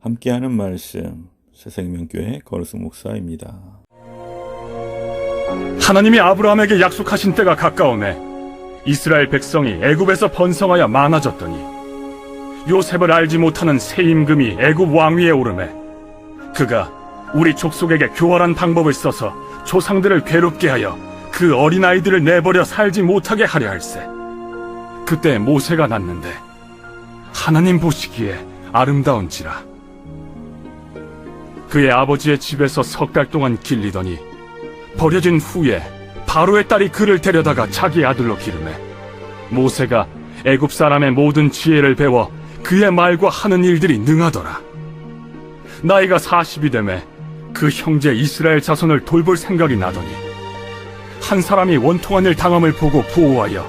함께하는 말씀 새생명교회 거르승 목사입니다. 하나님이 아브라함에게 약속하신 때가 가까우매 이스라엘 백성이 애굽에서 번성하여 많아졌더니 요셉을 알지 못하는 새 임금이 애굽 왕위에 오르매 그가 우리 족속에게 교활한 방법을 써서 조상들을 괴롭게 하여 그 어린아이들을 내버려 살지 못하게 하려 할세. 그때 모세가 낳는데 하나님 보시기에 아름다운지라. 그의 아버지의 집에서 석 달 동안 길리더니 버려진 후에 바로의 딸이 그를 데려다가 자기 아들로 기르매 모세가 애굽 사람의 모든 지혜를 배워 그의 말과 하는 일들이 능하더라. 나이가 40이 되매 그 형제 이스라엘 자손을 돌볼 생각이 나더니 한 사람이 원통한 일 당함을 보고 보호하여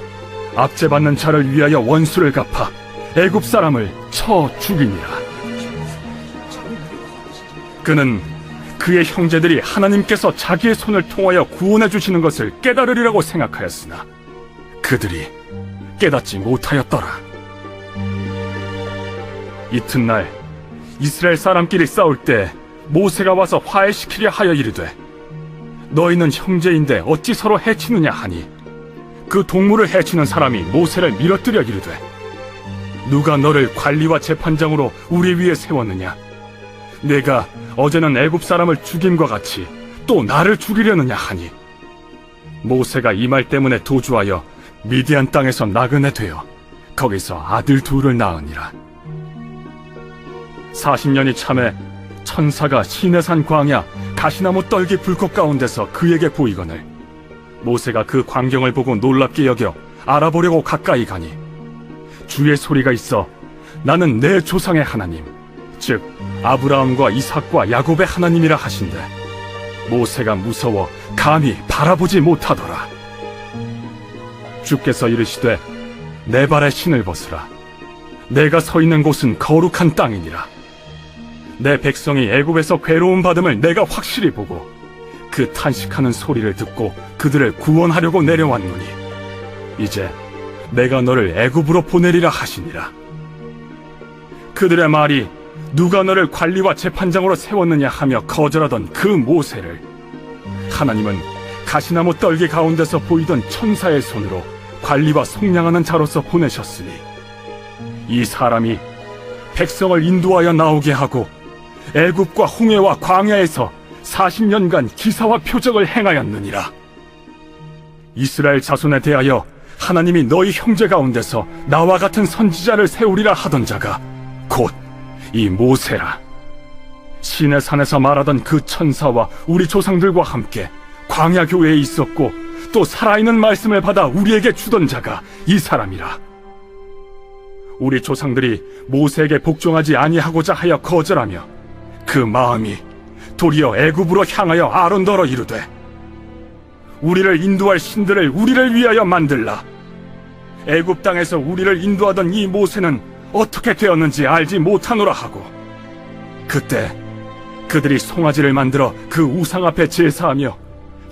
압제받는 자를 위하여 원수를 갚아 애굽 사람을 쳐 죽이니라. 그는 그의 형제들이 하나님께서 자기의 손을 통하여 구원해 주시는 것을 깨달으리라고 생각하였으나 그들이 깨닫지 못하였더라. 이튿날 이스라엘 사람끼리 싸울 때 모세가 와서 화해시키려 하여 이르되 너희는 형제인데 어찌 서로 해치느냐 하니 그 동물을 해치는 사람이 모세를 밀어뜨려 이르되 누가 너를 관리와 재판장으로 우리 위에 세웠느냐? 내가 어제는 애굽 사람을 죽임과 같이 또 나를 죽이려느냐 하니 모세가 이 말 때문에 도주하여 미디안 땅에서 나그네 되어 거기서 아들 둘을 낳으니라. 40년이 참에 천사가 시내산 광야 가시나무 떨기 불꽃 가운데서 그에게 보이거늘 모세가 그 광경을 보고 놀랍게 여겨 알아보려고 가까이 가니 주의 소리가 있어 나는 내 조상의 하나님 즉 아브라함과 이삭과 야곱의 하나님이라 하신대 모세가 무서워 감히 바라보지 못하더라. 주께서 이르시되 내 발에 신을 벗으라. 내가 서 있는 곳은 거룩한 땅이니라. 내 백성이 애굽에서 괴로움 받음을 내가 확실히 보고 그 탄식하는 소리를 듣고 그들을 구원하려고 내려왔노니 이제 내가 너를 애굽으로 보내리라 하시니라. 그들의 말이 누가 너를 관리와 재판장으로 세웠느냐 하며 거절하던 그 모세를 하나님은 가시나무 떨기 가운데서 보이던 천사의 손으로 관리와 속량하는 자로서 보내셨으니 이 사람이 백성을 인도하여 나오게 하고 애굽과 홍해와 광야에서 40년간 기사와 표적을 행하였느니라. 이스라엘 자손에 대하여 하나님이 너희 형제 가운데서 나와 같은 선지자를 세우리라 하던 자가 곧 이 모세라. 시내산에서 말하던 그 천사와 우리 조상들과 함께 광야 교회에 있었고 또 살아있는 말씀을 받아 우리에게 주던 자가 이 사람이라. 우리 조상들이 모세에게 복종하지 아니하고자 하여 거절하며 그 마음이 도리어 애굽으로 향하여 아론더러 이르되 우리를 인도할 신들을 우리를 위하여 만들라. 애굽 땅에서 우리를 인도하던 이 모세는 어떻게 되었는지 알지 못하노라 하고 그때 그들이 송아지를 만들어 그 우상 앞에 제사하며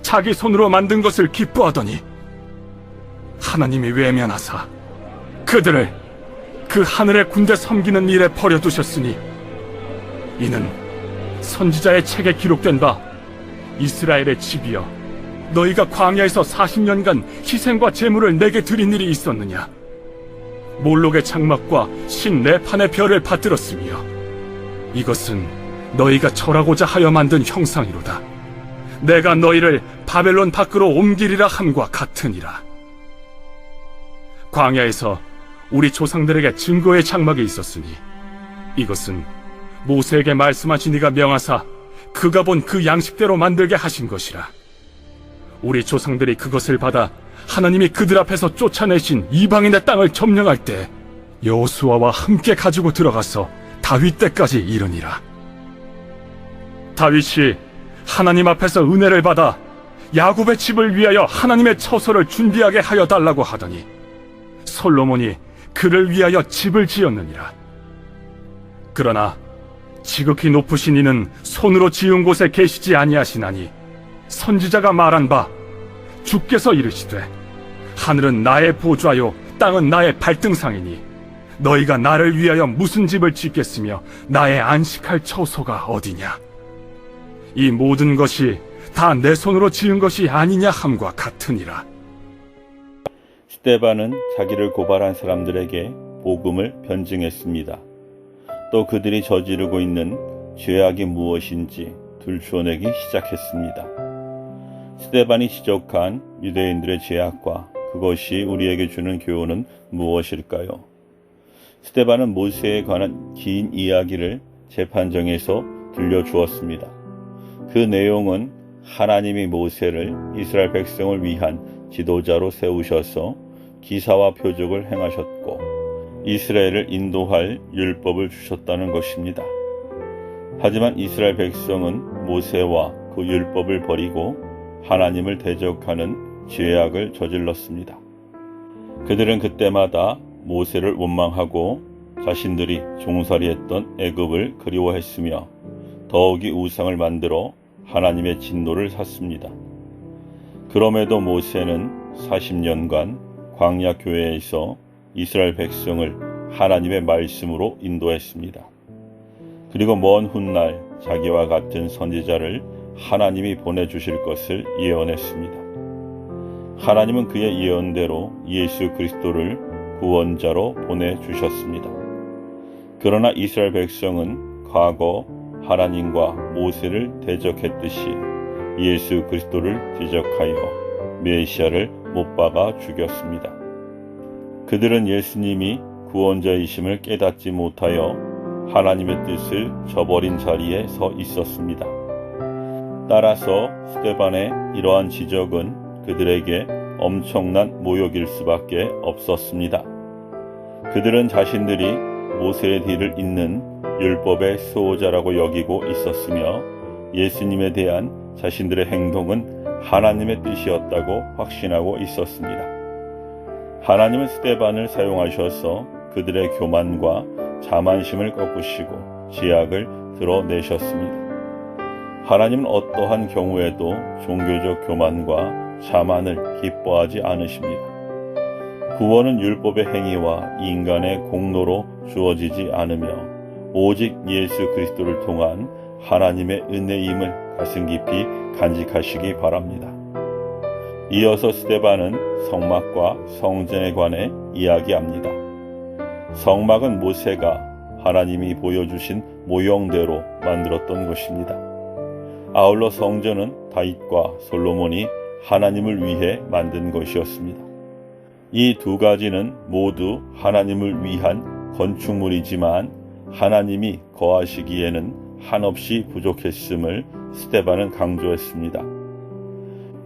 자기 손으로 만든 것을 기뻐하더니 하나님이 외면하사 그들을 그 하늘의 군대 섬기는 일에 버려두셨으니 이는 선지자의 책에 기록된 바 이스라엘의 집이여 너희가 광야에서 40년간 희생과 제물을 내게 드린 일이 있었느냐? 몰록의 장막과 신 네판의 별을 받들었으며 이것은 너희가 절하고자 하여 만든 형상이로다. 내가 너희를 바벨론 밖으로 옮기리라 함과 같으니라. 광야에서 우리 조상들에게 증거의 장막이 있었으니 이것은 모세에게 말씀하신 이가 명하사 그가 본 그 양식대로 만들게 하신 것이라. 우리 조상들이 그것을 받아 하나님이 그들 앞에서 쫓아내신 이방인의 땅을 점령할 때 여호수아와 함께 가지고 들어가서 다윗 때까지 이르니라. 다윗이 하나님 앞에서 은혜를 받아 야곱의 집을 위하여 하나님의 처소를 준비하게 하여 달라고 하더니 솔로몬이 그를 위하여 집을 지었느니라. 그러나 지극히 높으신 이는 손으로 지은 곳에 계시지 아니하시나니 선지자가 말한 바 주께서 이르시되 하늘은 나의 보좌요 땅은 나의 발등상이니 너희가 나를 위하여 무슨 집을 짓겠으며 나의 안식할 처소가 어디냐? 이 모든 것이 다 내 손으로 지은 것이 아니냐 함과 같으니라. 스데반은 자기를 고발한 사람들에게 복음을 변증했습니다. 또 그들이 저지르고 있는 죄악이 무엇인지 들추어내기 시작했습니다. 스데반이 지적한 유대인들의 죄악과 그것이 우리에게 주는 교훈은 무엇일까요? 스데반은 모세에 관한 긴 이야기를 재판정에서 들려주었습니다. 그 내용은 하나님이 모세를 이스라엘 백성을 위한 지도자로 세우셔서 기사와 표적을 행하셨고 이스라엘을 인도할 율법을 주셨다는 것입니다. 하지만 이스라엘 백성은 모세와 그 율법을 버리고 하나님을 대적하는 죄악을 저질렀습니다. 그들은 그때마다 모세를 원망하고 자신들이 종살이했던 애굽을 그리워했으며 더욱이 우상을 만들어 하나님의 진노를 샀습니다. 그럼에도 모세는 40년간 광야 교회에서 이스라엘 백성을 하나님의 말씀으로 인도했습니다. 그리고 먼 훗날 자기와 같은 선지자를 하나님이 보내주실 것을 예언했습니다. 하나님은 그의 예언대로 예수 그리스도를 구원자로 보내주셨습니다. 그러나 이스라엘 백성은 과거 하나님과 모세를 대적했듯이 예수 그리스도를 대적하여 메시아를 못 박아 죽였습니다. 그들은 예수님이 구원자이심을 깨닫지 못하여 하나님의 뜻을 저버린 자리에 서 있었습니다. 따라서 스데반의 이러한 지적은 그들에게 엄청난 모욕일 수밖에 없었습니다. 그들은 자신들이 모세의 뒤를 잇는 율법의 수호자라고 여기고 있었으며 예수님에 대한 자신들의 행동은 하나님의 뜻이었다고 확신하고 있었습니다. 하나님은 스데반을 사용하셔서 그들의 교만과 자만심을 꺾으시고 죄악을 드러내셨습니다. 하나님은 어떠한 경우에도 종교적 교만과 자만을 기뻐하지 않으십니다. 구원은 율법의 행위와 인간의 공로로 주어지지 않으며 오직 예수 그리스도를 통한 하나님의 은혜임을 가슴 깊이 간직하시기 바랍니다. 이어서 스데반은 성막과 성전에 관해 이야기합니다. 성막은 모세가 하나님이 보여주신 모형대로 만들었던 것입니다. 아울러 성전은 다윗과 솔로몬이 하나님을 위해 만든 것이었습니다. 이 두 가지는 모두 하나님을 위한 건축물이지만 하나님이 거하시기에는 한없이 부족했음을 스데반은 강조했습니다.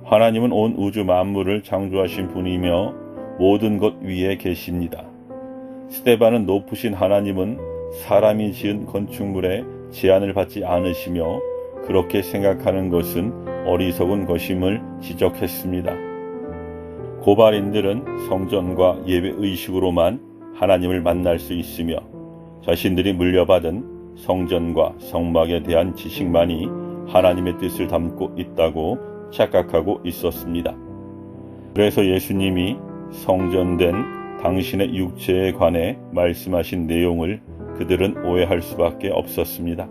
하나님은 온 우주 만물을 창조하신 분이며 모든 것 위에 계십니다. 스데반은 높으신 하나님은 사람이 지은 건축물에 제한을 받지 않으시며 그렇게 생각하는 것은 어리석은 것임을 지적했습니다. 고발인들은 성전과 예배의식으로만 하나님을 만날 수 있으며 자신들이 물려받은 성전과 성막에 대한 지식만이 하나님의 뜻을 담고 있다고 착각하고 있었습니다. 그래서 예수님이 성전된 당신의 육체에 관해 말씀하신 내용을 그들은 오해할 수밖에 없었습니다.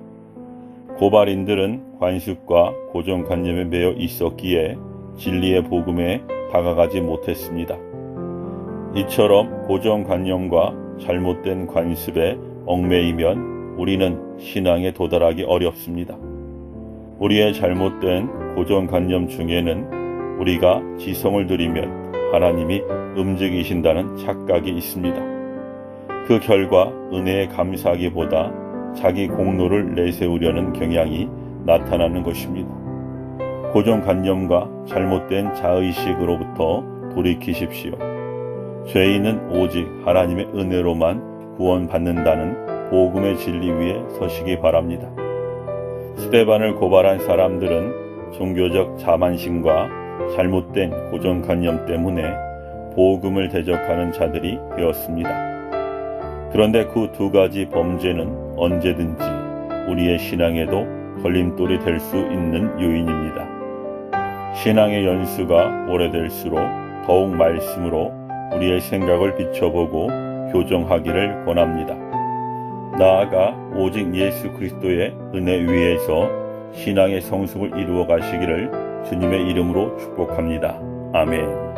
고발인들은 관습과 고정관념에 매여 있었기에 진리의 복음에 다가가지 못했습니다. 이처럼 고정관념과 잘못된 관습에 얽매이면 우리는 신앙에 도달하기 어렵습니다. 우리의 잘못된 고정관념 중에는 우리가 지성을 들이면 하나님이 움직이신다는 착각이 있습니다. 그 결과 은혜에 감사하기보다 자기 공로를 내세우려는 경향이 나타나는 것입니다. 고정관념과 잘못된 자의식으로부터 돌이키십시오. 죄인은 오직 하나님의 은혜로만 구원받는다는 복음의 진리 위에 서시기 바랍니다. 스데반을 고발한 사람들은 종교적 자만심과 잘못된 고정관념 때문에 복음을 대적하는 자들이 되었습니다. 그런데 그 두 가지 범죄는 언제든지 우리의 신앙에도 걸림돌이 될 수 있는 요인입니다. 신앙의 연수가 오래될수록 더욱 말씀으로 우리의 생각을 비춰보고 교정하기를 권합니다. 나아가 오직 예수 그리스도의 은혜 위에서 신앙의 성숙을 이루어 가시기를 주님의 이름으로 축복합니다. 아멘.